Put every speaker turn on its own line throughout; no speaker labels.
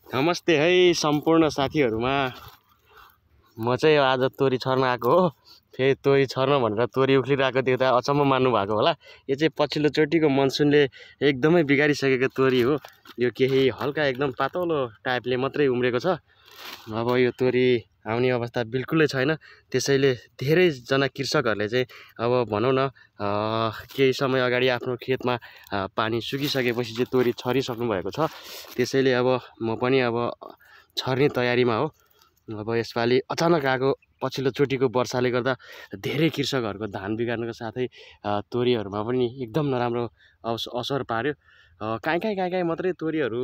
नमस्ते है सम्पूर्ण साथीहरुमा। म चाहिँ आज तोरी छर्न आएको हो। फेरि तोरी छर्न भनेर तोरी उक्लिरहेको देख्दा अचम्म मान्नु भएको होला। यो चाहिँ पछिल्लो चोटिको मनसुनले एकदमै बिगारिसकेको तोरी हो। यो केही हल्का एकदम पातलो टाइपले मात्रै उम्रेको छ। अब यो तोरी आउने अवस्था बिल्कुलै छैन। त्यसैले धेरै जना कृषकहरूले चाहिँ अब भनौं न केही समय अगाडि आफ्नो खेतमा पानी सुकिसकेपछि चाहिँ तोरी छरिसक्नु भएको छ। त्यसैले अब म पनि अब छर्ने तयारीमा हो। अब यसपालि अचानक आएको पछिल्लो चोटिको वर्षाले गर्दा धेरै कृषकहरूको धान बिगार्नुको साथै तोरीहरुमा पनि एकदम नराम्रो असर पार्यो। काहीँ मात्रै तोरीहरु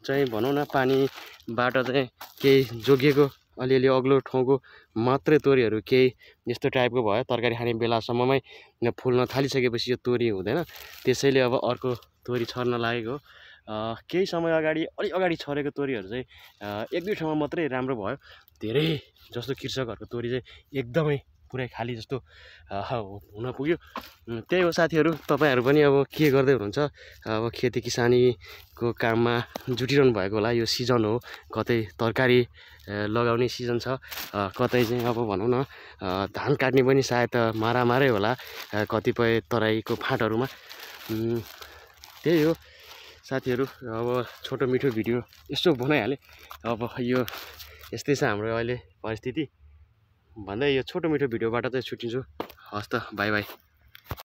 चाहिँ भनौं न पानीबाट चाहिँ केही जोगिएको अलिअलि अग्लो ठाउँको मात्रै तोरीहरु केही यस्तो टाइपको भयो। तरकारी खाने बेलासम्ममै फुल्न थालिसकेपछि यो तोरी हुँदैन। त्यसैले अब अर्को तोरी छर्न लागेको हो। केही समय अगाडि अलि अगाडि छरेको तोरीहरु चाहिँ एक दुई ठाउँमा मात्रै राम्रो भयो। धेरै जस्तो कृषकहरूको तोरी चाहिँ एकदमै पुरै खाली जस्तो हुन पुग्यो। त्यही हो साथीहरु, तपाईहरु पनि अब के गर्दै हुनुहुन्छ? अब खेती किसानीको काममा जुटिरहनु भएको होला। यो सिजन हो, कतै तरकारी लगाउने सिजन छ, कतै चाहिँ अब भनौं न धान काट्ने पनि सायद मारामारै होला कतिपय तराईको फाँटहरुमा। त्यही हो साथीहरु, अब छोटो मिठो भिडियो यसो बनाइहाले। अब यो यस्तै छ हाम्रो अहिले परिस्थिति भन्दै यो छोटो मिठो भिडियोबाट चाहिँ छुट्टिन्छु। हस् त, बाई बाई।